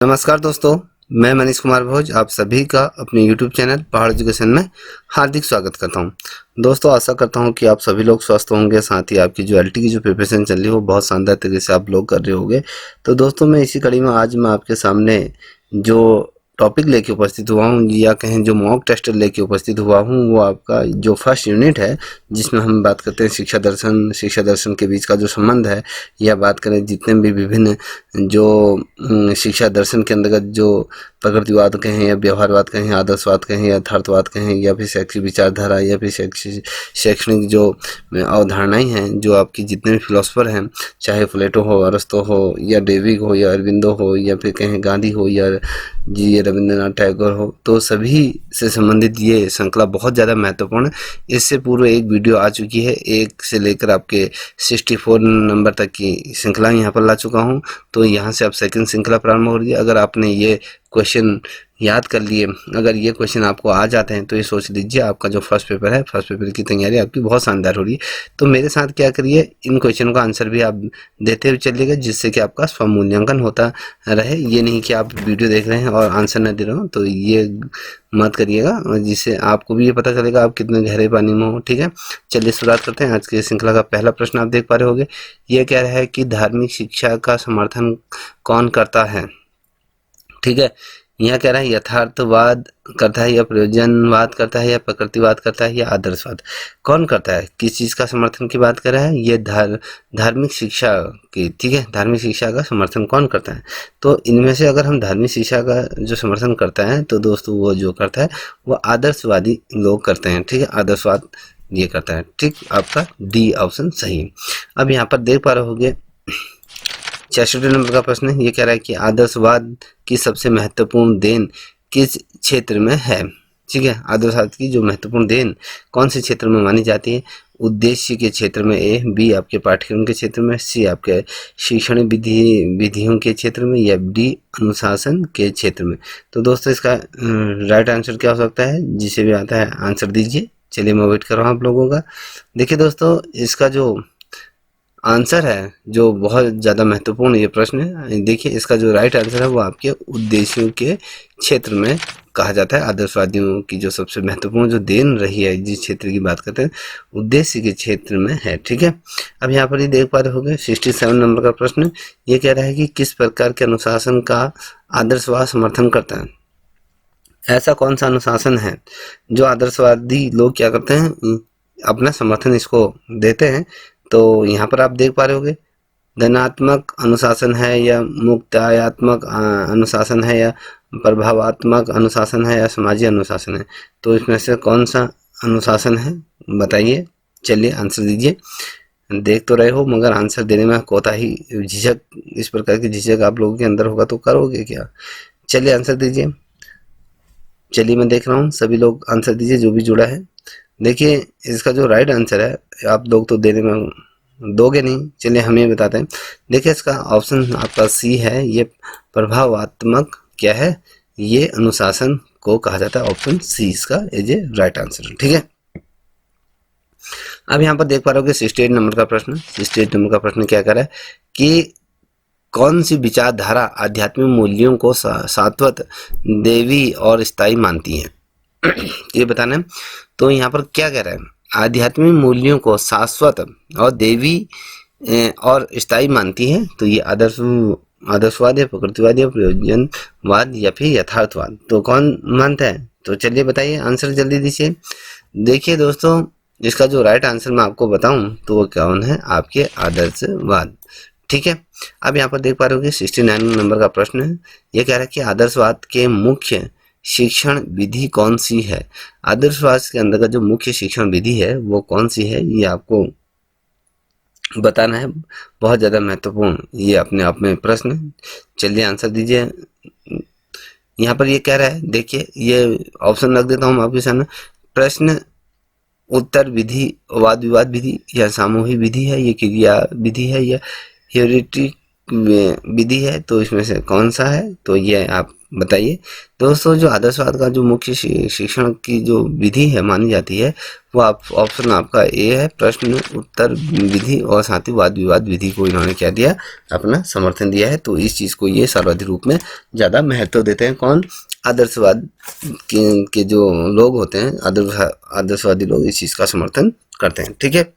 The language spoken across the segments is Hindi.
नमस्कार दोस्तों, मैं मनीष कुमार भोज आप सभी का अपने YouTube चैनल पहाड़ एजुकेशन में हार्दिक स्वागत करता हूं। दोस्तों, आशा करता हूं कि आप सभी लोग स्वस्थ होंगे, साथ ही आपकी जो एलटी की जो प्रिपरेशन चल रही है वो बहुत शानदार तरीके से आप लोग कर रहे होंगे। तो दोस्तों, मैं इसी कड़ी में आज मैं आपके सामने जो टॉपिक लेके उपस्थित हुआ हूँ या कहें जो मॉक टेस्ट लेके उपस्थित हुआ हूँ, वो आपका जो फर्स्ट यूनिट है जिसमें हम बात करते हैं शिक्षा दर्शन के बीच का जो संबंध है, या बात करें जितने भी विभिन्न जो शिक्षा दर्शन के अंतर्गत जो प्रकृतिवाद कहें या व्यवहारवाद कहें, आदर्शवाद कहें, यथार्थवाद कहें, या फिर शैक्षिक विचारधारा या फिर शैक्षणिक जो अवधारणाएं हैं, जो आपकी जितने भी फिलोसफर हैं, चाहे प्लेटो हो, अरस्तो हो, या डेविड हो, या अरविंदो हो, या फिर कहें गांधी हो, या जी रविंद्रनाथ टैगोर हो, तो सभी से संबंधित ये श्रृंखला बहुत ज़्यादा महत्वपूर्ण है। इससे पूर्व एक वीडियो आ चुकी है, 1 से लेकर आपके 64 नंबर तक की श्रृंखला यहाँ पर ला चुका हूँ। तो यहाँ से आप सेकंड श्रृंखला प्रारंभ हो रही है। अगर आपने ये क्वेश्चन याद कर लिए, अगर ये क्वेश्चन आपको आ जाते हैं, तो ये सोच लीजिए आपका जो फर्स्ट पेपर है, फर्स्ट पेपर की तैयारी आपकी बहुत शानदार हो रही है। तो मेरे साथ क्या करिए, इन क्वेश्चनों का आंसर भी आप देते हुए चलिएगा, जिससे कि आपका स्वमूल्यांकन होता रहे। ये नहीं कि आप वीडियो देख रहे हैं और आंसर न दे रहे हो, तो ये मत करिएगा, जिससे आपको भी ये पता चलेगा आप कितने गहरे पानी में हो। ठीक है, चलिए शुरुआत करते हैं। आज की श्रृंखला का पहला प्रश्न आप देख पा रहे होंगे। ये कह रहा है कि धार्मिक शिक्षा का समर्थन कौन करता है। ठीक है, यह कह रहा है यथार्थवाद करता है, या प्रयोजनवाद करता है, या प्रकृतिवाद करता है, या आदर्शवाद। कौन करता है, किस चीज़ का समर्थन की बात कर रहा है, ये धार्मिक शिक्षा की। ठीक है, धार्मिक शिक्षा का समर्थन कौन करता है। तो इनमें से अगर हम धार्मिक शिक्षा का जो समर्थन करता है, तो दोस्तों वो जो करता है वो आदर्शवादी लोग करते हैं। ठीक है, आदर्शवाद ये करता है। ठीक, आपका डी ऑप्शन सही है। अब यहाँ पर देख पा रहे होंगे 66 नंबर का प्रश्न है। ये कह रहा है कि आदर्शवाद की सबसे महत्वपूर्ण देन किस क्षेत्र में है। ठीक है, आदर्शवाद की जो महत्वपूर्ण देन कौन से क्षेत्र में मानी जाती है। उद्देश्य के क्षेत्र में, ए, बी आपके पाठ्यक्रम के क्षेत्र में, सी आपके शिक्षण विधियों के क्षेत्र में, या डी अनुशासन के क्षेत्र में। तो दोस्तों, इसका राइट आंसर क्या हो सकता है, जिसे भी आता है आंसर दीजिए। चलिए, मैं वेट कर रहा हूँ आप लोगों का। देखिए दोस्तों, इसका जो आंसर है, जो बहुत ज़्यादा महत्वपूर्ण ये प्रश्न है, देखिए इसका जो राइट आंसर है वो आपके उद्देश्यों के क्षेत्र में कहा जाता है। आदर्शवादियों की जो सबसे महत्वपूर्ण जो देन रही है, जिस क्षेत्र की बात करते हैं, उद्देश्य के क्षेत्र में है। ठीक है, अब यहाँ पर ये देख पा रहे होंगे 67 नंबर का प्रश्न। ये कह रहा है कि किस प्रकार के अनुशासन का आदर्शवाद समर्थन करता है। ऐसा कौन सा अनुशासन है जो आदर्शवादी लोग क्या करते हैं, अपना समर्थन इसको देते हैं। तो यहाँ पर आप देख पा रहे होंगे धनात्मक अनुशासन है, या मुक्तायात्मक अनुशासन है, या प्रभावात्मक अनुशासन है, या समाजी अनुशासन है। तो इसमें से कौन सा अनुशासन है, बताइए। चलिए आंसर दीजिए। देख तो रहे हो, मगर आंसर देने में कोताही, झिझक, इस प्रकार की झिझक आप लोगों के अंदर होगा तो करोगे क्या। चलिए आंसर दीजिए। चलिए, मैं देख रहा हूँ, सभी लोग आंसर दीजिए जो भी जुड़ा है। देखिए, इसका जो राइट आंसर है, आप लोग तो देने में दोगे नहीं, चलिए हम ये बताते हैं। देखिए, इसका ऑप्शन आपका सी है। ये प्रभावात्मक क्या है, ये अनुशासन को कहा जाता है। ऑप्शन सी इसका एज ए राइट आंसर। ठीक है, अब यहाँ पर देख पा रहे हो कि 68 नंबर का प्रश्न। 68 नंबर का प्रश्न क्या कर रहा है कि कौन सी विचारधारा आध्यात्मिक मूल्यों को शाश्वत, देवी और स्थायी मानती है। ये बताना है। तो यहाँ पर क्या कह रहा है, आध्यात्मिक मूल्यों को शाश्वत और देवी और स्थायी मानती है। तो ये आदर्शवाद या प्रकृतिवाद या प्रयोजनवाद या फिर यथार्थवाद। तो कौन मानता है, तो चलिए बताइए, आंसर जल्दी दीजिए। देखिए दोस्तों, इसका जो राइट आंसर मैं आपको बताऊं तो वो कौन है, आपके आदर्शवाद। ठीक है, अब यहाँ पर देख पा रहे हो कि 69 नंबर का प्रश्न है। ये कह रहा है कि आदर्शवाद के मुख्य शिक्षण विधि कौन सी है। आदर्शवाद के अंतर्गत जो मुख्य शिक्षण विधि है वो कौन सी है, ये आपको बताना है। बहुत ज़्यादा महत्वपूर्ण ये अपने आप में प्रश्न है। चलिए आंसर दीजिए। यहाँ पर ये कह रहा है, देखिए ये ऑप्शन रख देता हूँ आपके सामने। प्रश्न उत्तर विधि, वाद विवाद विधि, या सामूहिक विधि है, ये क्रिया विधि है, या हेरिटिक विधि है। तो इसमें से कौन सा है, तो ये आप बताइए। दोस्तों जो आदर्शवाद का जो मुख्य शिक्षण की जो विधि है मानी जाती है वो आप ऑप्शन आपका ए है, प्रश्न उत्तर विधि और साथ ही वाद विवाद विधि को इन्होंने क्या दिया, अपना समर्थन दिया है। तो इस चीज को ये सर्वाधिक रूप में ज्यादा महत्व देते हैं। कौन? आदर्शवाद के जो लोग होते हैं, आदर्शवादी लोग इस चीज का समर्थन करते हैं। ठीक है,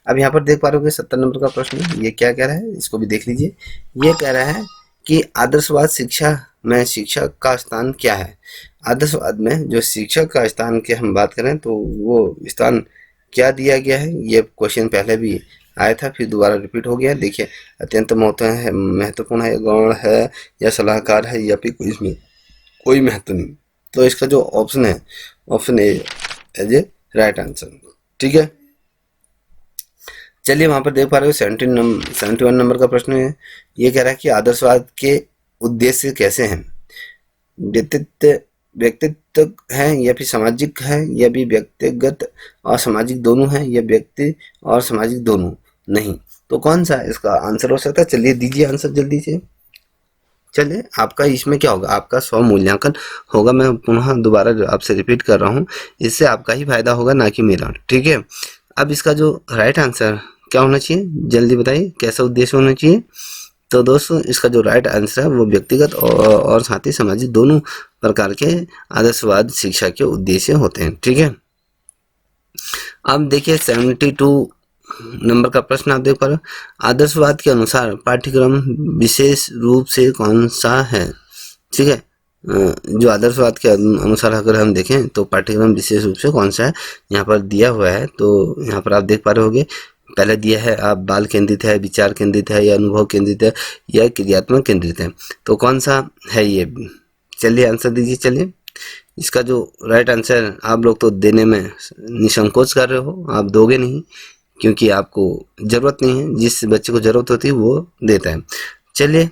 अब यहाँ पर देख पा रहे हो 70 नंबर का प्रश्न, ये क्या कह रहा है इसको भी देख लीजिए। ये कह रहा है कि आदर्शवाद शिक्षा में शिक्षक का स्थान क्या है। आदर्शवाद में जो शिक्षक का स्थान की हम बात करें तो वो स्थान क्या दिया गया है। ये क्वेश्चन पहले भी आया था, फिर दोबारा रिपीट हो गया। देखिए, अत्यंत महत्वपूर्ण है, गौण है या सलाहकार है या फिर इसमें कोई महत्व नहीं। तो इसका जो ऑप्शन है, option A as A right answer. ठीक है, चलिए वहां पर देख पा रहे हो 71 नंबर का प्रश्न है। ये कह रहा है कि आदर्शवाद के उद्देश्य कैसे हैं। व्यक्तित्व है या फिर सामाजिक है या भी व्यक्तिगत और सामाजिक दोनों है या व्यक्ति और सामाजिक दोनों नहीं। तो कौन सा इसका आंसर हो सकता है? चलिए दीजिए आंसर जल्दी से। चलिए, आपका इसमें क्या होगा, आपका स्व मूल्यांकन होगा। मैं पुनः दोबारा आपसे रिपीट कर रहा हूँ, इससे आपका ही फायदा होगा ना कि मेरा। ठीक है, अब इसका जो राइट आंसर क्या होना चाहिए, जल्दी बताइए, कैसा उद्देश्य होना चाहिए। तो दोस्तों इसका जो राइट आंसर है वो व्यक्तिगत और साथ ही सामाजिक दोनों प्रकार के आदर्शवाद शिक्षा के उद्देश्य होते हैं। ठीक है, अब देखिए 72 नंबर का प्रश्न आप देख पा रहे हो। आदर्शवाद के अनुसार पाठ्यक्रम विशेष रूप से कौन सा है। ठीक है, जो आदर्शवाद के अनुसार अगर हम देखें तो पाठ्यक्रम विशेष रूप से कौन सा है, यहाँ पर दिया हुआ है। तो यहाँ पर आप देख पा रहे होगे, पहले दिया है आप बाल केंद्रित है, विचार केंद्रित है या अनुभव केंद्रित है या क्रियात्मक केंद्रित है। तो कौन सा है ये, चलिए आंसर दीजिए। चलिए, इसका जो राइट आंसर, आप लोग तो देने में निसंकोच कर रहे हो, आप दोगे नहीं क्योंकि आपको जरूरत नहीं है, जिस बच्चे को जरूरत होती है वो देता है। चलिए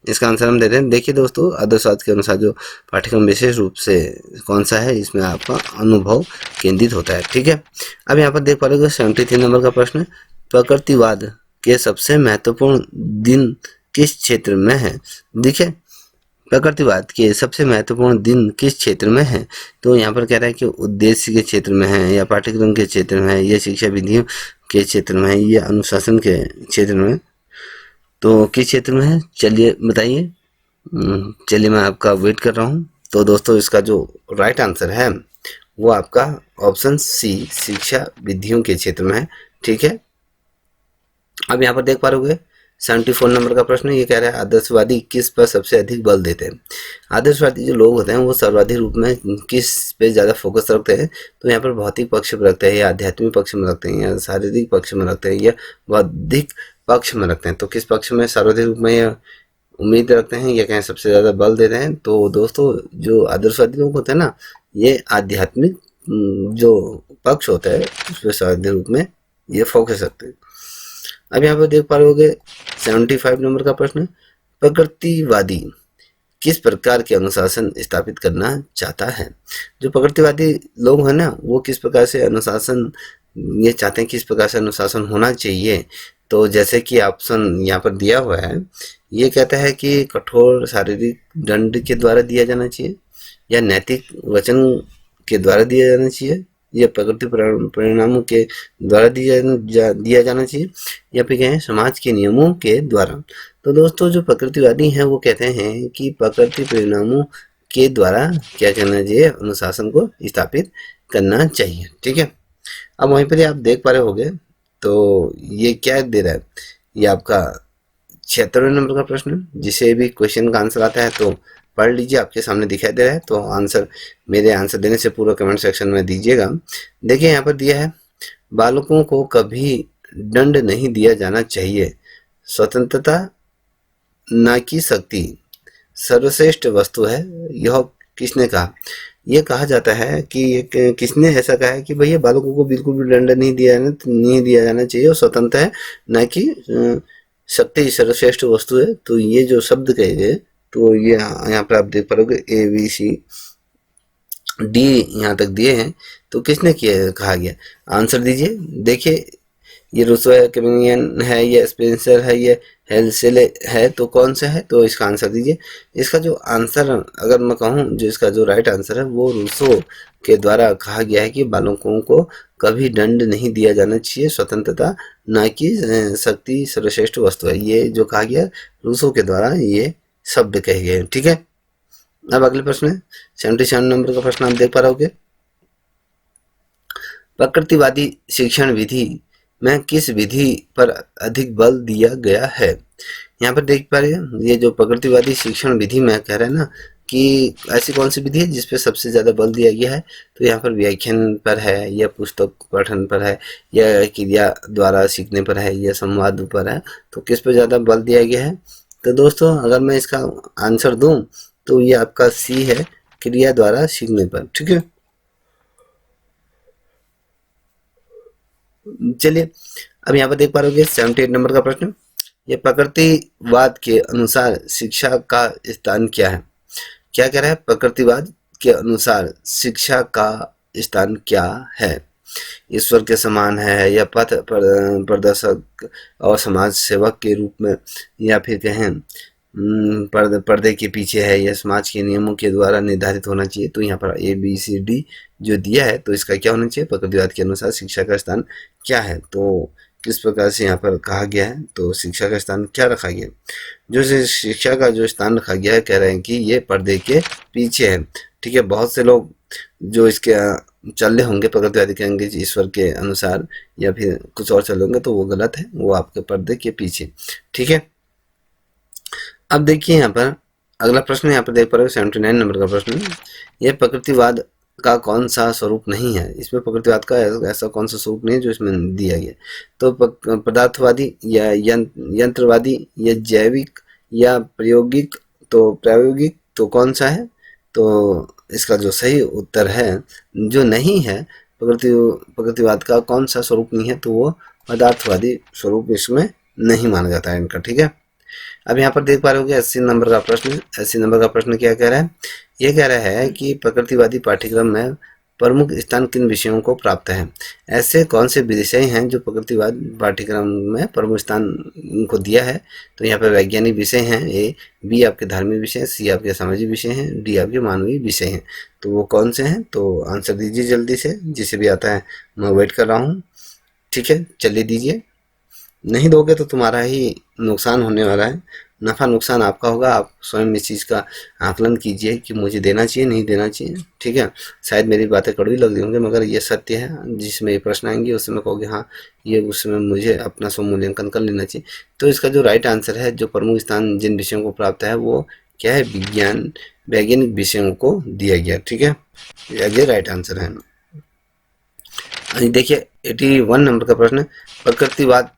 इसका आंसर हम देते हैं। देखिए दोस्तों, आदर्शवाद के अनुसार जो पाठ्यक्रम विशेष रूप से कौन सा है, इसमें आपका अनुभव केंद्रित होता है। ठीक है, अब यहाँ पर देख पा रहे हो 73 नंबर का प्रश्न, प्रकृतिवाद के सबसे महत्वपूर्ण दिन किस क्षेत्र में है। देखिए, प्रकृतिवाद के सबसे महत्वपूर्ण दिन किस क्षेत्र में है। तो यहाँ पर कह रहा है कि उद्देश्य के क्षेत्र में है या पाठ्यक्रम के क्षेत्र में है या शिक्षा विधियों के क्षेत्र में है या अनुशासन के क्षेत्र में। तो किस क्षेत्र में है, चलिए बताइए। चलिए मैं आपका वेट कर रहा हूँ। तो दोस्तों इसका जो राइट आंसर है वो आपका ऑप्शन सी, शिक्षा विधियों के क्षेत्र में है। ठीक है, अब यहाँ पर देख पा रहे होगे 74 नंबर का प्रश्न, ये कह रहा है आदर्शवादी किस पर सबसे अधिक बल देते हैं। आदर्शवादी जो लोग होते हैं वो सर्वाधिक रूप में किस पे ज़्यादा फोकस रखते हैं। तो यहाँ पर भौतिक पक्ष में रखते हैं या आध्यात्मिक पक्ष में रखते हैं या शारीरिक पक्ष में रखते हैं या बौद्धिक पक्ष में रखते हैं। तो किस पक्ष में सर्वाधिक रूप में यह उम्मीद रखते हैं या कहें सबसे ज़्यादा बल देते हैं। तो दोस्तों जो आदर्शवादी लोग होते हैं ना, ये आध्यात्मिक जो पक्ष होता है उस पर सर्वाधिक रूप में ये फोकस रखते हैं। अब यहाँ पर देख पा रहे होगे 75 नंबर का प्रश्न, प्रकृतिवादी किस प्रकार के अनुशासन स्थापित करना चाहता है। जो प्रकृतिवादी लोग हैं ना, वो किस प्रकार से अनुशासन ये चाहते हैं, किस प्रकार से अनुशासन होना चाहिए। तो जैसे कि ऑप्शन यहाँ पर दिया हुआ है, ये कहता है कि कठोर शारीरिक दंड के द्वारा दिया जाना चाहिए या नैतिक वचन के द्वारा दिया जाना चाहिए या प्रकृति परिणामों के द्वारा दिया जाना चाहिए या फिर कहें समाज के नियमों के द्वारा। तो दोस्तों जो प्रकृतिवादी हैं वो कहते हैं कि प्रकृति परिणामों के द्वारा क्या करना चाहिए, अनुशासन को स्थापित करना चाहिए। ठीक है, अब वहीं पर आप देख पा रहे होंगे तो ये क्या दे रहा है, ये आपका 76 नंबर का प्रश्न, जिसे भी क्वेश्चन का आंसर आता है तो पढ़ लीजिए, आपके सामने दिखाई दे रहा है। तो आंसर मेरे आंसर देने से पूरा कमेंट सेक्शन में दीजिएगा। देखिए यहाँ पर दिया है, बालकों को कभी दंड नहीं दिया जाना चाहिए, स्वतंत्रता ना की शक्ति सर्वश्रेष्ठ वस्तु है। यह किसने कहा, ये कहा जाता है कि किसने ऐसा कहा है कि भैया बालकों को बिल्कुल भी दंड नहीं दिया जाना चाहिए और स्वतंत्र है ना कि शक्ति सर्वश्रेष्ठ वस्तु है। तो ये जो शब्द कहे गए, तो ये यहाँ पर आप देख पाओगे ABCD यहाँ तक दिए हैं। तो किसने किया कहा गया, आंसर दीजिए। देखिए ये रूसो है, कैमिनियन है, ये स्पेंसर है, ये हेल्सेल है, तो कौन सा है? तो इसका आंसर दीजिए। इसका जो आंसर अगर मैं कहूँ, जो इसका जो राइट आंसर है वो रूसो के द्वारा कहा गया है कि बालकों को कभी दंड नहीं दिया जाना चाहिए, स्वतंत्रता ना कि शक्ति सर्वश्रेष्ठ वस्तु है। ये जो कहा गया रूसो के द्वारा ये शब्द कहे गए। ठीक है, अब अगले प्रश्न है 77 नंबर का प्रश्न आप देख पा रहे होगे। प्रकृतिवादी शिक्षण विधि में किस विधि पर अधिक बल दिया गया है? यहाँ पर देख पा रहे हैं, ये जो प्रकृतिवादी शिक्षण विधि में कह रहे हैं ना कि ऐसी कौन सी विधि है जिसपे सबसे ज्यादा बल दिया गया है, तो यहाँ पर व्याख्यान पर है, या पुस्तक पठन पर है, या क्रिया द्वारा सीखने पर है, या संवाद पर है, तो किस पर ज्यादा बल दिया गया है? तो दोस्तों अगर मैं इसका आंसर दूं तो ये आपका सी है, क्रिया द्वारा सीखने पर। ठीक है, चलिए अब यहाँ पर देख पा रहे होगे 78 नंबर का प्रश्न। ये प्रकृतिवाद के अनुसार शिक्षा का स्थान क्या है? क्या कह रहा है? प्रकृतिवाद के अनुसार शिक्षा का स्थान क्या है? ईश्वर के समान है, या पथ प्रदर्शक और समाज सेवक के रूप में, या फिर कहें पर्दे के पीछे है, या समाज के नियमों के द्वारा निर्धारित होना चाहिए? तो यहाँ पर ABCD जो दिया है, तो इसका क्या होना चाहिए? प्रकृतिवाद के अनुसार शिक्षा का स्थान क्या है? तो किस प्रकार से यहाँ पर कहा गया है, तो शिक्षा का स्थान क्या रखा गया? जो शिक्षा का जो स्थान रखा गया है, कह रहे हैं कि ये पर्दे के पीछे है। ठीक है, बहुत से लोग जो इसके चल रहे होंगे प्रकृतिवादी कहेंगे ईश्वर के अनुसार, या फिर कुछ और चल होंगे, तो वो गलत है, वो आपके पर्दे के पीछे। ठीक है, अब देखिए यहाँ पर अगला प्रश्न यहाँ पर देख पा रहे हो 79 नंबर का प्रश्न। यह प्रकृतिवाद का कौन सा स्वरूप नहीं है? इसमें प्रकृतिवाद का ऐसा कौन सा स्वरूप नहीं है जो इसमें दिया गया? तो पदार्थवादी, या यंत्रवादी, या जैविक, या प्रायोगिक। तो प्रायोगिक तो कौन सा है? तो इसका जो सही उत्तर है, जो नहीं है, प्रकृतिवाद का कौन सा स्वरूप नहीं है, तो वो पदार्थवादी स्वरूप इसमें नहीं माना जाता है इनका। ठीक है, अब यहाँ पर देख पा रहे हो 80 नंबर का प्रश्न। 80 नंबर का प्रश्न क्या कह रहा है? ये कह रहा है कि प्रकृतिवादी पाठ्यक्रम में प्रमुख स्थान किन विषयों को प्राप्त है? ऐसे कौन से विषय हैं जो प्रकृतिवाद पाठ्यक्रम में प्रमुख स्थान को दिया है? तो यहाँ पर वैज्ञानिक विषय हैं, B आपके धार्मिक विषय, C आपके सामाजिक विषय हैं, D आपके मानवीय विषय हैं। तो वो कौन से हैं? तो आंसर दीजिए जल्दी से, जिसे भी आता है मैं वेट कर रहा हूँ। ठीक है, चलिए दीजिए, नहीं दोगे तो तुम्हारा ही नुकसान होने वाला है, नफ़ा नुकसान आपका होगा। आप स्वयं इस चीज़ का आकलन कीजिए कि मुझे देना चाहिए, नहीं देना चाहिए। ठीक है, शायद मेरी बातें कड़वी लग रही होंगी, मगर ये सत्य है। जिसमें ये प्रश्न आएंगे उसमें कहोगे हाँ, ये उसमें मुझे अपना स्वमूल्यांकन कर लेना चाहिए। तो इसका जो राइट आंसर है, जो प्रमुख स्थान जिन विषयों को प्राप्त है, वो क्या है? वैज्ञानिक विषयों को दिया गया। ठीक है, ये राइट आंसर है। देखिए 81 नंबर का प्रश्न, प्रकृतिवाद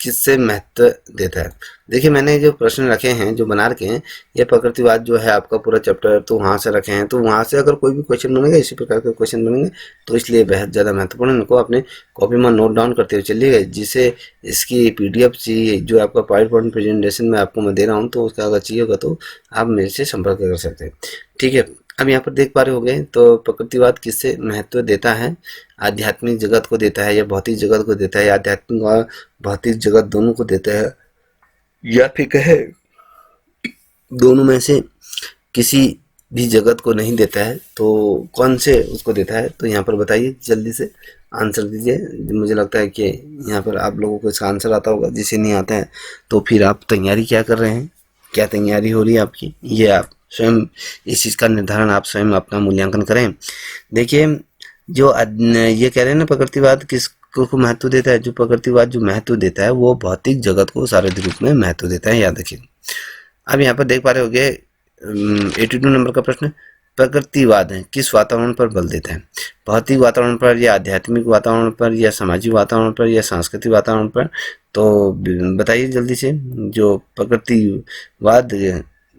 किससे महत्व देता है? देखिए मैंने जो प्रश्न रखे हैं, जो बना रखे हैं, ये प्रकृतिवाद जो है आपका पूरा चैप्टर तो वहाँ से रखे हैं, तो वहाँ से अगर कोई भी क्वेश्चन बनेगा, इसी प्रकार के क्वेश्चन बनेंगे, तो इसलिए बेहद ज़्यादा महत्वपूर्ण, इनको अपने कॉपी में नोट डाउन करते हुए चलिएगा। जिसे इसकी PDF चाहिए, जो आपका पावर पॉइंट प्रेजेंटेशन में आपको मैं दे रहा हूँ, तो उसका अगर चाहिए होगा तो आप मेरे से संपर्क कर सकते हैं। ठीक है, अब यहाँ पर देख पा रहे होंगे, तो प्रकृतिवाद किससे महत्व देता है? आध्यात्मिक जगत को देता है, या भौतिक जगत को देता है, या आध्यात्मिक और भौतिक जगत दोनों को देता है, या फिर कहे दोनों में से किसी भी जगत को नहीं देता है? तो कौन से उसको देता है? तो यहाँ पर बताइए, जल्दी से आंसर दीजिए। मुझे लगता है कि यहाँ पर आप लोगों को इसका आंसर आता होगा, जिसे नहीं आता है तो फिर आप तैयारी क्या कर रहे हैं, क्या तैयारी हो रही है आपकी, ये आप स्वयं इस चीज़ का निर्धारण आप स्वयं अपना मूल्यांकन करें। देखिए जो ये कह रहे हैं ना, प्रकृतिवाद किसको महत्व देता है? जो प्रकृतिवाद जो महत्व देता है वो भौतिक जगत को शारीरिक रूप में महत्व देता है, याद रखिए। अब यहाँ पर देख पा रहे होंगे 82 नंबर का प्रश्न, प्रकृतिवाद है किस वातावरण पर बल देता है? भौतिक वातावरण पर, या आध्यात्मिक वातावरण पर, या सामाजिक वातावरण पर, या सांस्कृतिक वातावरण पर? तो बताइए जल्दी से। जो प्रकृतिवाद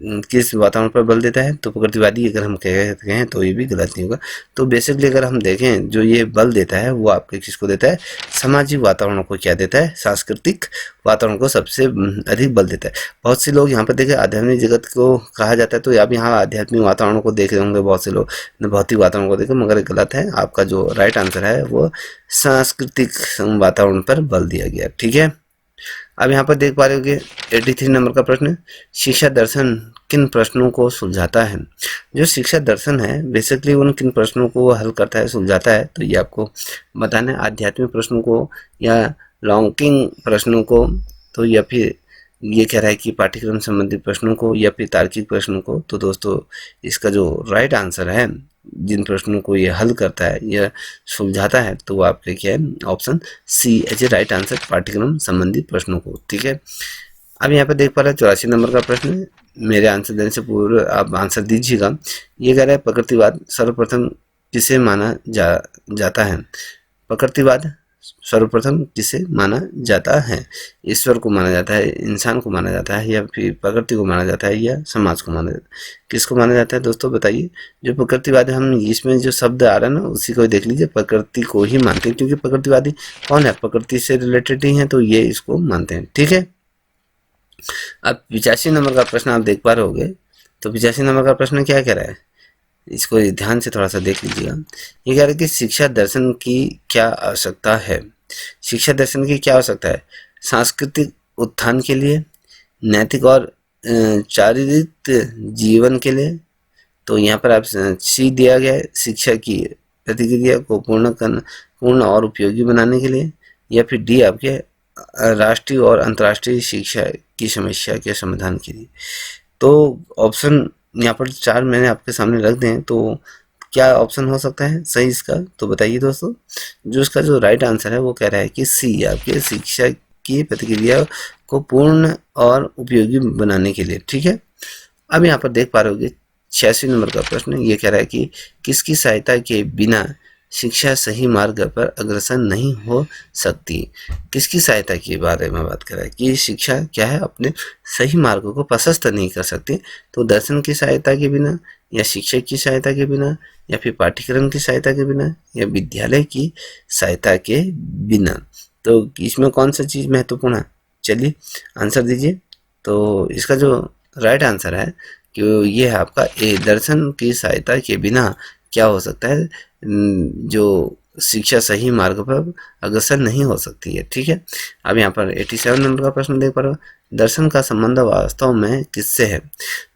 किस वातावरण पर बल देता है, तो प्रकृतिवादी अगर हम कहते हैं तो ये भी गलत नहीं होगा। तो बेसिकली अगर हम देखें जो ये बल देता है वो आपके किसको देता है, सामाजिक वातावरण को क्या देता है, सांस्कृतिक वातावरण को सबसे अधिक बल देता है। बहुत से लोग यहाँ पर देखें आध्यात्मिक जगत को कहा जाता है, तो आप यहाँ आध्यात्मिक वातावरण को देख रहे होंगे बहुत से लोग, भौतिक वातावरण को देखें, मगर गलत है। आपका जो राइट आंसर है वो सांस्कृतिक वातावरण पर बल दिया गया, ठीक है। अब यहाँ पर देख पा रहे होगे 83 नंबर का प्रश्न, शिक्षा दर्शन किन प्रश्नों को सुलझाता है। जो शिक्षा दर्शन है बेसिकली उन किन प्रश्नों को हल करता है, सुलझाता है, तो ये आपको बताना है। आध्यात्मिक प्रश्नों को या लौकिक प्रश्नों को, तो या फिर ये कह रहा है कि पाठ्यक्रम संबंधी प्रश्नों को या फिर तार्किक प्रश्नों को। तो दोस्तों इसका जो राइट आंसर है, जिन प्रश्नों को ये हल करता है या सुलझाता है, तो वो आपके क्या है, ऑप्शन सी एज ए राइट आंसर, पाठ्यक्रम संबंधी प्रश्नों को, ठीक है। अब यहाँ पे देख पा रहे हैं 84 नंबर का प्रश्न, मेरे आंसर देने से पूर्व आप आंसर दीजिएगा। ये कह रहा है प्रकृतिवाद सर्वप्रथम किसे माना जाता है। प्रकृतिवाद सर्वप्रथम किसे माना जाता है, ईश्वर को माना जाता है, इंसान को माना जाता है, या फिर प्रकृति को माना जाता है, या समाज को माना जाता है, किसको माना जाता है दोस्तों बताइए। जो प्रकृतिवादी, हम इसमें जो शब्द आ रहा है ना उसी को देख लीजिए, प्रकृति को ही मानते हैं, क्योंकि प्रकृतिवादी कौन है, प्रकृति से रिलेटेड ही है, तो ये इसको मानते हैं, ठीक है। अब 85 नंबर का प्रश्न आप देख पा रहे होगे, तो 85 नंबर का प्रश्न क्या कह रहा है, इसको ध्यान से थोड़ा सा देख लीजिएगा। ये कह रहा है कि शिक्षा दर्शन की क्या आवश्यकता है। शिक्षा दर्शन की क्या आवश्यकता है, सांस्कृतिक उत्थान के लिए, नैतिक और चारित्रिक जीवन के लिए। तो यहाँ पर आप सी दिया गया है, शिक्षा की प्रतिक्रिया को पूर्ण और उपयोगी बनाने के लिए, या फिर डी आपके राष्ट्रीय और अंतर्राष्ट्रीय शिक्षा की समस्या के समाधान के लिए। तो ऑप्शन यहाँ पर 4 मैंने आपके सामने रख दें, तो क्या ऑप्शन हो सकता है सही इसका, तो बताइए दोस्तों। जो इसका जो राइट आंसर है वो कह रहा है कि सी आपके शिक्षा की प्रतिक्रिया को पूर्ण और उपयोगी बनाने के लिए, ठीक है। अब यहाँ पर देख पा रहे होगे 86 नंबर का प्रश्न, ये कह रहा है कि किसकी सहायता के बिना शिक्षा सही मार्ग पर अग्रसर नहीं हो सकती। किसकी सहायता के बारे में बात कर रहा है कि शिक्षा क्या है, अपने सही मार्ग को प्रशस्त नहीं कर सकती। तो दर्शन की सहायता के बिना, या शिक्षक की सहायता के बिना, या फिर पाठ्यक्रम की सहायता के बिना, या विद्यालय की सहायता के बिना। तो इसमें कौन सा चीज़ महत्वपूर्ण है, चलिए आंसर दीजिए। तो इसका जो राइट आंसर है कि ये है आपका ए, दर्शन की सहायता के बिना क्या हो सकता है, जो शिक्षा सही मार्ग पर अग्रसर नहीं हो सकती है, ठीक है। अब यहाँ पर 87 नंबर का प्रश्न देख पा रहे हो, दर्शन का संबंध वास्तव में किससे है।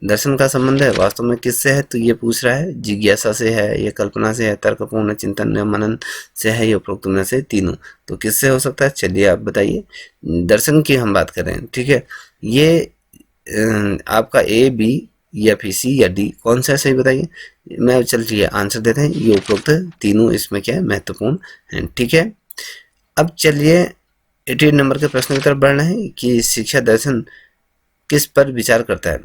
दर्शन का संबंध है वास्तव में किससे है, तो ये पूछ रहा है जिज्ञासा से है, या कल्पना से है, तर्कपूर्ण चिंतन या मनन से है, या उपरोक्त में से तीनों। तो किससे हो सकता है, चलिए आप बताइए। दर्शन की हम बात कर रहे हैं, ठीक है। ये आपका ए, बी या फिर सी या डी, कौन सा सही बताइए। मैं चलिए आंसर देते हैं, ये उपरोक्त तीनों इसमें क्या है, महत्वपूर्ण है, ठीक है। अब चलिए 88 नंबर के प्रश्न की तरफ बढ़ना है कि शिक्षा दर्शन किस पर विचार करता है,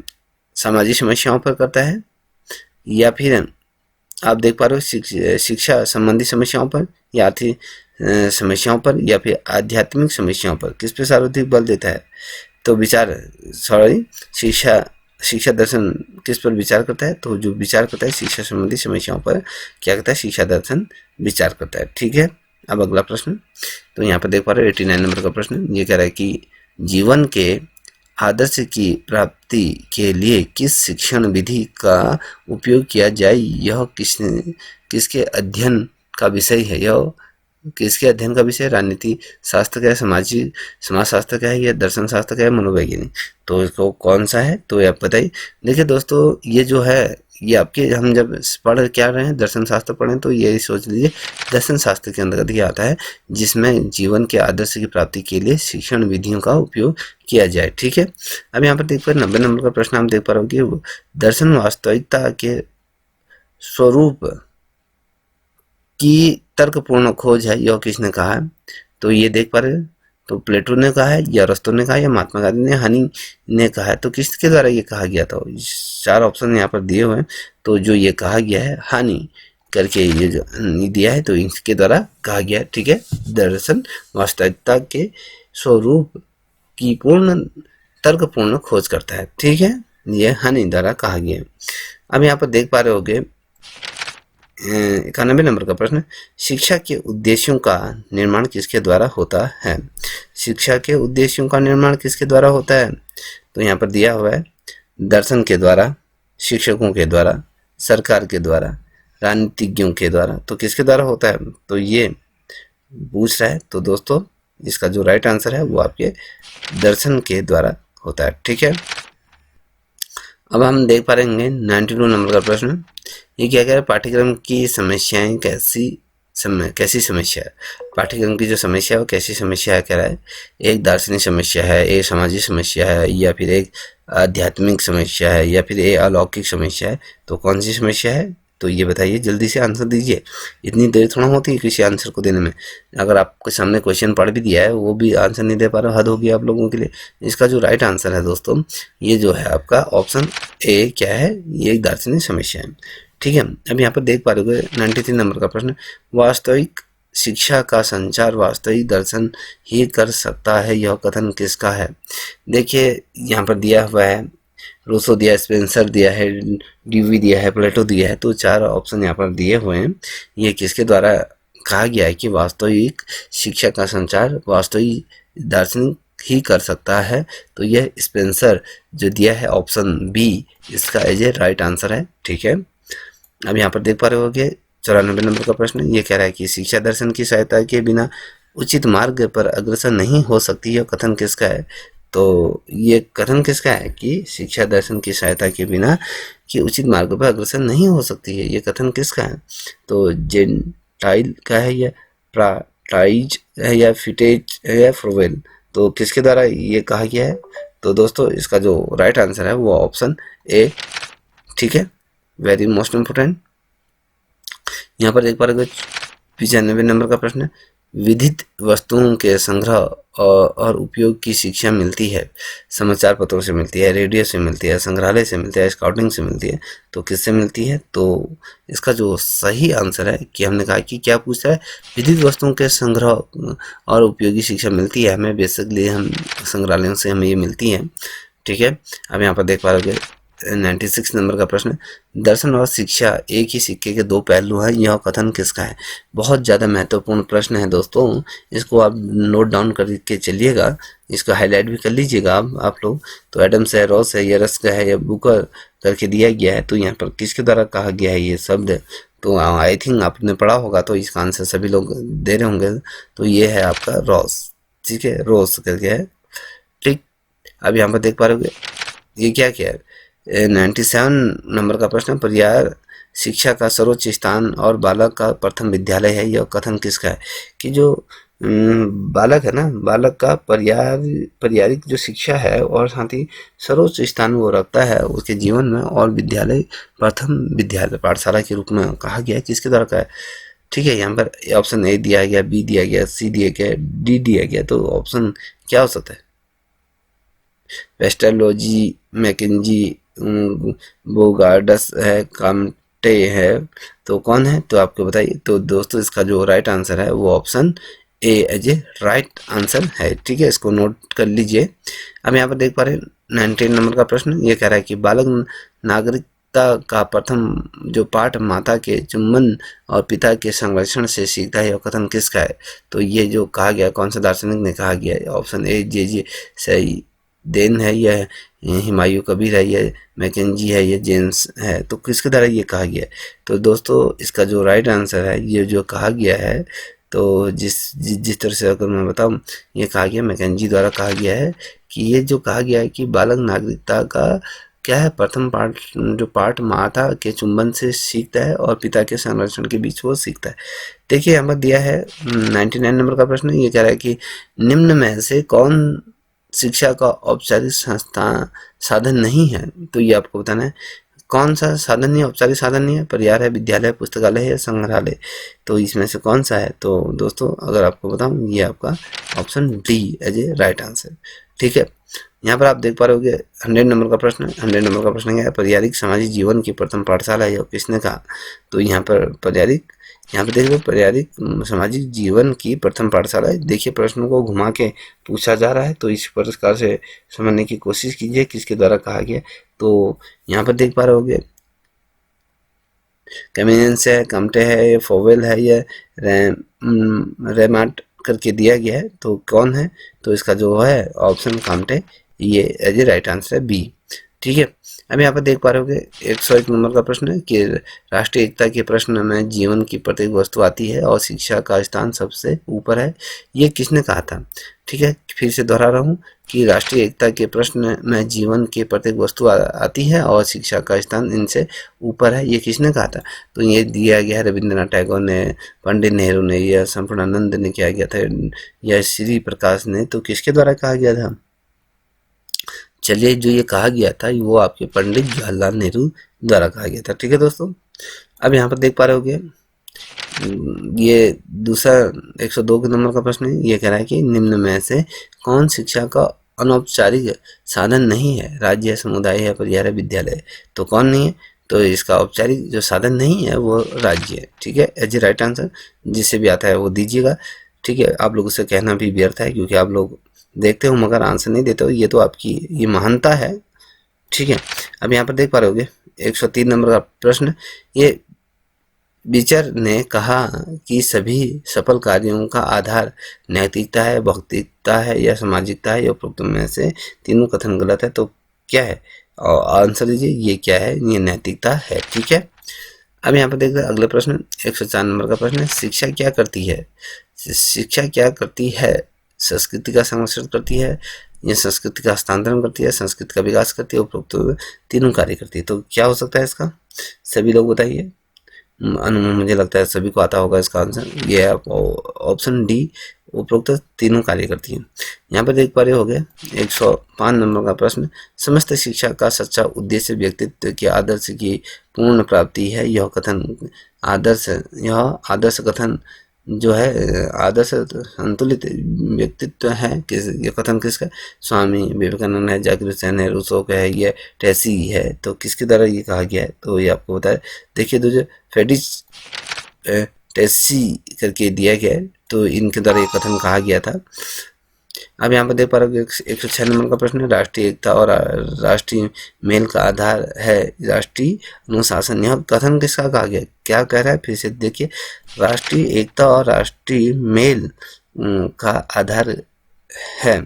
सामाजिक समस्याओं पर करता है, या फिर आप देख पा रहे हो शिक्षा संबंधी समस्याओं पर, या आर्थिक समस्याओं पर, या फिर आध्यात्मिक समस्याओं पर, किस पे सर्वाधिक बल देता है। तो शिक्षा दर्शन किस पर विचार करता है, तो जो विचार करता है शिक्षा संबंधी समस्याओं पर क्या करता है, शिक्षा दर्शन विचार करता है, ठीक है। अब अगला प्रश्न, तो यहाँ पर देख पा रहे हो 89 नंबर का प्रश्न, ये कह रहा है कि जीवन के आदर्श की प्राप्ति के लिए किस शिक्षण विधि का उपयोग किया जाए, यह किसके अध्ययन का विषय है, यह किसके अध्ययन का विषय, राजनीति शास्त्र का है, समाज शास्त्र का है, या दर्शन शास्त्र का है, मनोवैज्ञानिक। तो इसको कौन सा है, तो आप बताइए। देखिए दोस्तों ये जो है ये आपके, हम जब पढ़ क्या रहे हैं, दर्शन शास्त्र पढ़ें, तो ये सोच लीजिए दर्शन शास्त्र के अंतर्गत ये आता है, जिसमें जीवन के आदर्श की प्राप्ति के लिए शिक्षण विधियों का उपयोग किया जाए, ठीक है। अब यहाँ पर देख पा 90 नंबर का प्रश्न हम देख पा रहे हो कि दर्शन वास्तविकता के स्वरूप की तर्कपूर्ण खोज है, यह किसने कहा है। तो ये देख पा रहे हैं, तो प्लेटो ने कहा है, या अरस्तु ने कहा है, या महात्मा गांधी ने, हनी ने कहा है। तो किसके द्वारा ये कहा गया था, 4 ऑप्शन यहाँ पर दिए हुए हैं। तो जो ये कहा गया है हानि करके ये जो दिया है, तो इसके द्वारा कहा गया है, ठीक है। दर्शन वास्तविकता के स्वरूप की पूर्ण तर्कपूर्ण खोज करता है, ठीक है। ये हनी द्वारा कहा गया है। अब यहाँ पर देख पा रहे होगे 91 नंबर का प्रश्न, शिक्षा के उद्देश्यों का निर्माण किसके द्वारा होता है? शिक्षा के उद्देश्यों का निर्माण किसके द्वारा होता है? तो यहाँ पर दिया हुआ है दर्शन के द्वारा, शिक्षकों के द्वारा, सरकार के द्वारा, राजनीतिज्ञों के द्वारा। तो किसके द्वारा होता है? तो ये पूछ रहा है। तो दोस्तों इसका जो राइट आंसर है वो आपके दर्शन के द्वारा होता है। ठीक है, अब हम देख पा रहेंगे 92 नंबर का प्रश्न। ये क्या कह रहा है? पाठ्यक्रम की समस्याएं कैसी समस्या है? पाठ्यक्रम की जो समस्या है वो कैसी समस्या है कह रहा है? एक दार्शनिक समस्या है, एक सामाजिक समस्या है, या फिर एक आध्यात्मिक समस्या है, या फिर एक अलौकिक समस्या है? तो कौन सी समस्या है? तो ये बताइए, जल्दी से आंसर दीजिए। इतनी देर थोड़ा होती है किसी आंसर को देने में। अगर आपके सामने क्वेश्चन पढ़ भी दिया है वो भी आंसर नहीं दे पा रहे, हद होगी आप लोगों के लिए। इसका जो राइट आंसर है दोस्तों, ये जो है आपका ऑप्शन ए क्या है? ये एक दार्शनिक समस्या है। ठीक है, अब यहाँ पर देख पा रहे हो 93 नंबर का प्रश्न, वास्तविक शिक्षा का संचार वास्तविक दर्शन ही कर सकता है, यह कथन किसका है? देखिए यहाँ पर दिया हुआ है, रूसो दिया है, स्पेंसर दिया है, ड्यूवी दिया है, प्लेटो दिया है। तो चार ऑप्शन यहाँ पर दिए हुए हैं। ये किसके द्वारा कहा गया है कि वास्तविक शिक्षा का संचार वास्तविक दार्शनिक ही कर सकता है? तो यह स्पेंसर जो दिया है ऑप्शन बी, इसका एज ए राइट आंसर है। ठीक है, अब यहाँ पर देख पा रहे होगे 94 नंबर का प्रश्न। ये कह रहा है कि शिक्षा दर्शन की सहायता के बिना उचित मार्ग पर अग्रसर नहीं हो सकती, यह कथन किसका है? तो ये कथन किसका है कि शिक्षा दर्शन की सहायता के बिना कि उचित मार्ग पर अग्रसर नहीं हो सकती है? ये कथन किसका है? तो जेंटाइल का है, या प्राटाइज है, या फिटेज है, या फ्रोवेल? तो किसके द्वारा ये कहा गया है? तो दोस्तों इसका जो राइट आंसर है वो ऑप्शन ए। ठीक है, वेरी मोस्ट इम्पोर्टेंट। यहाँ पर देख पा रहे 95 नंबर का प्रश्न, विधित वस्तुओं के संग्रह और उपयोग की शिक्षा मिलती है। समाचार पत्रों से मिलती है, रेडियो से मिलती है, संग्रहालय से मिलती है, स्काउटिंग से मिलती है। तो किससे मिलती है? तो इसका जो सही आंसर है कि हमने कहा कि क्या पूछा है, विधित वस्तुओं के संग्रह और उपयोगी शिक्षा मिलती है हमें, बेसिकली हम संग्रहालयों से हमें ये मिलती है। ठीक है, अब यहाँ पर देख पा रहे 96 नंबर का प्रश्न, दर्शन और शिक्षा एक ही सिक्के के दो पहलू हैं, यह कथन किसका है? बहुत ज़्यादा महत्वपूर्ण प्रश्न है दोस्तों, इसको आप नोट डाउन करके चलिएगा, इसको हाईलाइट भी कर लीजिएगा आप लोग। तो एडम्स है, रॉस है, या रस्क है, या बुकर करके दिया गया है। तो यहाँ पर किसके द्वारा कहा गया है ये शब्द? तो आई थिंक आपने पढ़ा होगा, तो इसका आंसर सभी लोग दे रहे होंगे। तो ये है आपका रॉस। ठीक है, रॉस करके है। ठीक, अब यहाँ पर देख पा रहे हो ये क्या है? 97 नंबर का प्रश्न, पर्याय शिक्षा का सर्वोच्च स्थान और बालक का प्रथम विद्यालय है, यह कथन किसका है? कि जो बालक है ना, बालक का पारिवारिक जो शिक्षा है और साथ ही सर्वोच्च स्थान वो रखता है उसके जीवन में, और विद्यालय प्रथम विद्यालय पाठशाला के रूप में कहा गया है। किसके द्वारा का है? ठीक है, यहाँ पर ऑप्शन ए दिया गया, बी दिया गया, सी दिया गया, डी दिया गया। तो ऑप्शन क्या हो सकता है? वेस्टरलॉजी, मैकेंजी, बोगार्डस है, कामटे है। तो कौन है? तो आपको बताइए। तो दोस्तों इसका जो राइट आंसर है वो option A as A right answer है। ठीक है, इसको नोट कर लीजिए। अब यहाँ पर देख पा रहे 19 नंबर का प्रश्न, ये कह रहा है कि बालक नागरिकता का प्रथम जो पाठ माता के चुंबन और पिता के संरक्षण से सीखता है, यह कथन किसका है? तो ये जो कहा गया, कौन सा दार्शनिक ने कहा गया है? ऑप्शन ए जे सही देन है, यह हुमायूं कबीर है, यह मैकेंजी है, यह जेम्स है। तो किसके द्वारा ये कहा गया है? तो दोस्तों इसका जो राइट आंसर है, ये जो कहा गया है, तो जिस तरह से अगर मैं बताऊं, ये कहा गया मैकेंजी द्वारा कहा गया है कि ये जो कहा गया है कि बालक नागरिकता का क्या है, प्रथम पाठ जो पाठ माता के चुंबन से सीखता है और पिता के संरक्षण के बीच वो सीखता है। देखिए यहाँ पर दिया है 99 नंबर का प्रश्न, ये कह रहा है कि निम्न में से कौन शिक्षा का औपचारिक साधन नहीं है? तो ये आपको बताना है कौन सा साधन नहीं है, औपचारिक साधन नहीं है। पर्याय है, विद्यालय, पुस्तकालय है, या संग्रहालय? तो इसमें से कौन सा है? तो दोस्तों अगर आपको बताऊं, ये आपका ऑप्शन डी एज ए राइट आंसर। ठीक है, यहाँ पर आप देख पा रहे होगे 100 नंबर का प्रश्न। 100 नंबर का प्रश्न क्या है? पारिवारिक सामाजिक जीवन की प्रथम पाठशाला है, किसने कहा? तो यहाँ पर पारिवारिक यहाँ पे देख लो, पारिवारिक सामाजिक जीवन की प्रथम पाठशाला है। देखिए प्रश्न को घुमा के पूछा जा रहा है, तो इस प्रकार से समझने की कोशिश कीजिए किसके द्वारा कहा गया। तो यहाँ पर देख पा रहे होगे, कमेंस है, कमटे है, ये फोवेल है, या रेमाट करके दिया गया है, तो कौन है? तो इसका जो है ऑप्शन कामटे, ये एज ए राइट आंसर है बी। ठीक है, अब यहाँ पर देख पा रहे होगे 101 नंबर का प्रश्न है कि राष्ट्रीय एकता के प्रश्न में जीवन की प्रत्येक वस्तु आती है और शिक्षा का स्थान सबसे ऊपर है, ये किसने कहा था? ठीक है, फिर से दोहरा रहा हूँ कि राष्ट्रीय एकता के प्रश्न में जीवन की प्रत्येक वस्तु आती है और शिक्षा का स्थान इनसे ऊपर है, ये किसने कहा था? तो ये दिया गया है रविंद्रनाथ टैगोर ने, पंडित नेहरू ने, या संपूर्णानंद ने किया गया था, या श्री प्रकाश ने, तो किसके द्वारा कहा गया था? चलिए, जो ये कहा गया था वो आपके पंडित जवाहरलाल नेहरू द्वारा कहा गया था। ठीक है दोस्तों, अब यहाँ पर देख पा रहे होगे ये दूसरा 102 के नंबर का प्रश्न है। ये कह रहा है कि निम्न में से कौन शिक्षा का अनौपचारिक साधन नहीं है? राज्य, समुदाय है, परिवार है, विद्यालय, तो कौन नहीं है? तो इसका औपचारिक जो साधन नहीं है वो राज्य है। ठीक है, एज ए राइट आंसर जिसे भी आता है वो दीजिएगा। ठीक है, आप लोगों से कहना भी व्यर्थ है क्योंकि आप लोग देखते हो मगर आंसर नहीं देते हो, ये तो आपकी ये महानता है। ठीक है, अब यहाँ पर देख पा रहे होगे 103 नंबर का प्रश्न। ये बिचर ने कहा कि सभी सफल कार्यों का आधार नैतिकता है, भौतिकता है या सामाजिकता है, या उपरोक्त में से तीनों कथन गलत है, तो क्या है? और आंसर दीजिए, ये क्या है? ये नैतिकता है। ठीक है, अब यहाँ पर देखते हैं अगला प्रश्न 104 नंबर का प्रश्न है, शिक्षा क्या करती है? शिक्षा क्या करती है? संस्कृति का संरक्षण करती है, या संस्कृति का हस्तांतरण करती है, संस्कृति का विकास करती है, उपरोक्त तीनों कार्य करती है, तो क्या हो सकता है इसका? सभी लोग बताइए। मुझे लगता है सभी को आता होगा इसका आंसर, ये है ऑप्शन डी, उपरोक्त तीनों कार्य करती है। यहाँ पर देख पा रहे होगे 105 नंबर का प्रश्न, समस्त शिक्षा का सच्चा उद्देश्य व्यक्तित्व के आदर्श की पूर्ण प्राप्ति है, यह आदर्श कथन जो है आदर्श संतुलित व्यक्तित्व है, किस ये कथन किसका? स्वामी विवेकानंद है, जाकिर हुसैन है, रूसो का है, ये टेसी है, तो किसके द्वारा ये कहा गया है? तो ये आपको बताया। देखिए दोस्तों, फेडिच टेसी करके दिया गया है, तो इनके द्वारा ये कथन कहा गया था। अब यहाँ पर देख पा रहे हो 106 नंबर का प्रश्न है, राष्ट्रीय एकता और राष्ट्रीय मेल का आधार है राष्ट्रीय अनुशासन, यह कथन किसका कहा गया? क्या कह रहा है? फिर से देखिए, राष्ट्रीय एकता और राष्ट्रीय मेल का आधार है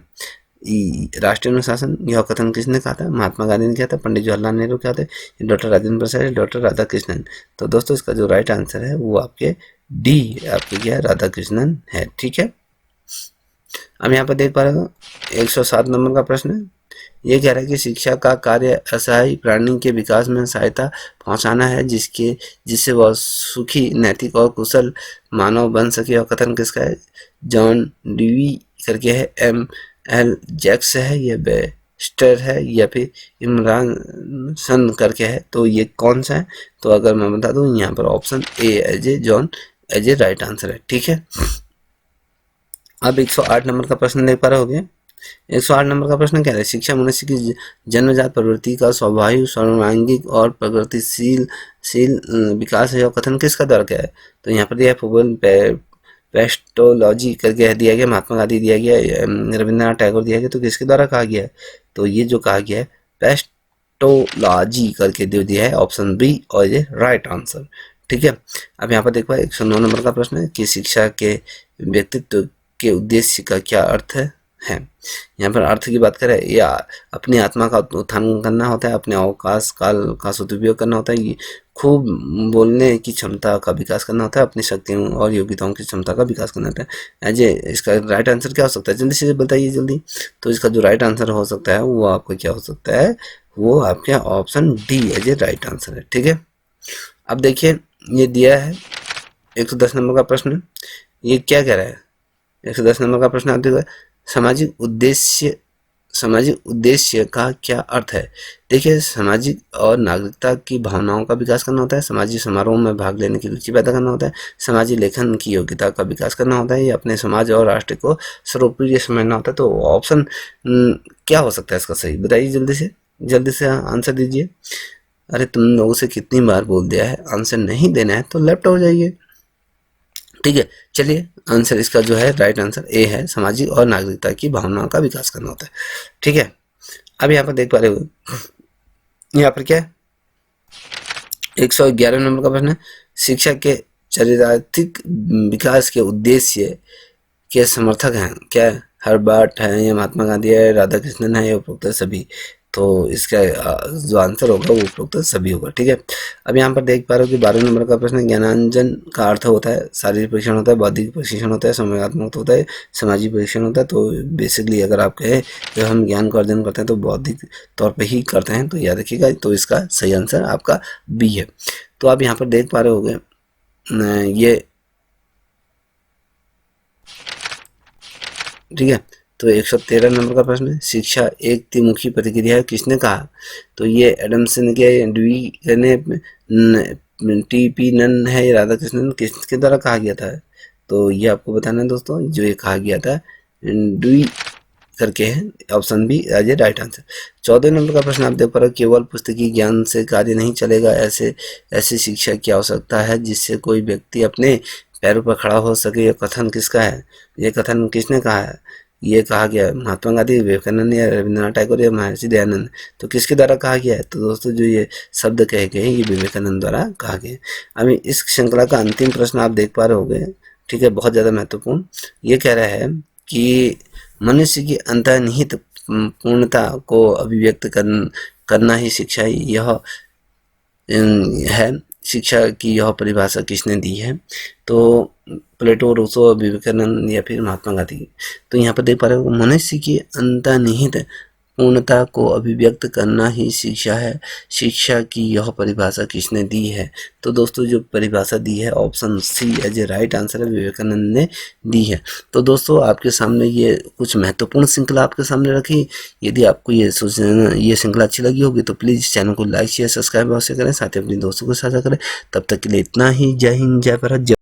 राष्ट्रीय अनुशासन, यह कथन किसने कहा था? महात्मा गांधी ने किया था, पंडित जवाहरलाल नेहरू कहा था, डॉक्टर राजेंद्र प्रसाद, डॉक्टर राधा कृष्णन। तो दोस्तों इसका जो राइट आंसर है वो आपके डी, आपके क्या राधा कृष्णन है। ठीक है, अब यहाँ पर देख पा रहे हो 107 नंबर का प्रश्न है। ये कह रहा है कि शिक्षा का कार्य असहाय प्राणी के विकास में सहायता पहुंचाना है, जिससे वह सुखी, नैतिक और कुशल मानव बन सके, और कथन किसका है? जॉन डीवी करके है, एम.एल. जैक्स है, या बेस्टर है, या फिर इमरान सन करके है, तो ये कौन सा है? तो अगर मैं बता दूं यहाँ पर option A as a John as A right answer है। ठीक है, अब 108 नंबर का प्रश्न देख पा रहे होगे। 108 नंबर का प्रश्न क्या है? शिक्षा मनुष्य की जन्मजात प्रवृत्ति का स्वाभाविक, सर्वांगीण और प्रगतिशील विकास है, और कथन किसका द्वारा क्या है? तो यहाँ पर दिया है पेस्टोलॉजी करके दिया गया, महात्मा गांधी दिया गया, रविंद्रनाथ टैगोर दिया गया, तो किसके द्वारा कहा गया है? तो ये जो कहा गया है पेस्टोलॉजी करके दे दिया है, ऑप्शन बी और ये राइट आंसर। ठीक है, अब यहाँ पर देखो 109 नंबर का प्रश्न है कि शिक्षा के व्यक्तित्व के उद्देश्य का क्या अर्थ है? यहाँ पर अर्थ की बात करें, या अपनी आत्मा का उत्थान करना होता है, अपने अवकाश काल का सदुपयोग करना होता है, खूब बोलने की क्षमता का विकास करना होता है, अपनी शक्तियों और योग्यताओं की क्षमता का विकास करना होता है। एज इसका राइट आंसर क्या हो सकता है? जल्दी से बताइए जल्दी। तो इसका जो राइट आंसर हो सकता है वो आपका क्या हो सकता है? वो आपके ऑप्शन डी एज ए राइट आंसर है। ठीक है, अब देखिए ये दिया है 110 नंबर का प्रश्न, ये क्या कह रहा है? 110 नंबर का प्रश्न आप देखो, सामाजिक उद्देश्य का क्या अर्थ है? देखिए, सामाजिक और नागरिकता की भावनाओं का विकास करना होता है, सामाजिक समारोह में भाग लेने की रुचि पैदा करना होता है, सामाजिक लेखन की योग्यता का विकास करना होता है, या अपने समाज और राष्ट्र को सर्वप्रिय समझना होता है। तो ऑप्शन क्या हो सकता है इसका सही? बताइए जल्दी से आंसर दीजिए। अरे तुम लोगों से कितनी बार बोल दिया है, आंसर नहीं देना है तो लेफ्ट हो जाइए। ठीक है, चलिए आंसर इसका जो है राइट आंसर ए है, सामाजिक और नागरिकता की भावनाओं का विकास करना होता है। ठीक है, अब यहाँ पर देख पा रहे हो, यहाँ पर क्या है, 111 नंबर का प्रश्न है, शिक्षा के चारित्रिक विकास के उद्देश्य के समर्थक हैं क्या? हर्बर्ट है या महात्मा गांधी है, राधा कृष्णन है या उपरोक्त सभी? तो इसका जो आंसर होगा वो उपरोक्त सभी होगा। ठीक है, अब यहाँ पर देख पा रहे हो कि 12 नंबर का प्रश्न, ज्ञानांजन का अर्थ होता है शारीरिक परीक्षण होता है, बौद्धिक परीक्षण होता है, संवेगात्मक होता है, सामाजिक परीक्षण होता है। तो बेसिकली अगर आप कहे जब हम ज्ञान का अर्जन करते हैं तो बौद्धिक तौर पर ही करते हैं, तो याद रखिएगा। तो इसका सही आंसर आपका बी है। तो आप यहाँ पर देख पा रहे होंगे ये, ठीक है, तो 113 नंबर का प्रश्न है, शिक्षा एक त्रिमुखी प्रतिक्रिया है, किसने कहा? तो ये एडमसन ने किया, ड्यूई ने, टी.पी. नन है, राधा कृष्णन, किसके द्वारा कहा गया था? तो ये आपको बताना है दोस्तों, जो ये कहा गया था ड्यूई करके है, ऑप्शन बी एज ए राइट आंसर। 14 नंबर का प्रश्न आप देख पा रहे हो, केवल पुस्तकीय ज्ञान से कार्य नहीं चलेगा, ऐसी शिक्षा की आवश्यकता है जिससे कोई व्यक्ति अपने पैरों पर खड़ा हो सके। ये कथन किसका है? ये कथन किसने कहा है? ये कहा गया महात्मा गांधी, विवेकानंद या रविन्द्रनाथ टैगोर या महर्षि दयानंद? तो किसके द्वारा कहा गया है? तो दोस्तों जो ये शब्द कहे गए ये विवेकानंद द्वारा कहा गया। अभी इस श्रृंखला का अंतिम प्रश्न आप देख पा रहे होंगे, ठीक है, बहुत ज़्यादा महत्वपूर्ण। ये कह रहा है कि मनुष्य की अंतर्निहित पूर्णता को अभिव्यक्त करना ही शिक्षा यह है। शिक्षा की यह परिभाषा किसने दी है? तो प्लेटो, रूसो, विवेकानंद या फिर महात्मा गांधी? तो यहाँ पर देख पा रहे हो, मनुष्य की अंतर्निहित पूर्णता को अभिव्यक्त करना ही शिक्षा है। शिक्षा की यह परिभाषा किसने दी है? तो दोस्तों जो परिभाषा दी है ऑप्शन सी एज ए राइट आंसर है, विवेकानंद ने दी है। तो दोस्तों आपके सामने ये कुछ महत्वपूर्ण श्रृंखला आपके सामने रखी। यदि आपको ये श्रृंखला अच्छी लगी होगी तो प्लीज़ चैनल को लाइक शेयर सब्सक्राइब अवश्य करें, साथ ही अपने दोस्तों को साझा करें। तब तक के लिए इतना ही। जय हिंद, जय भारत।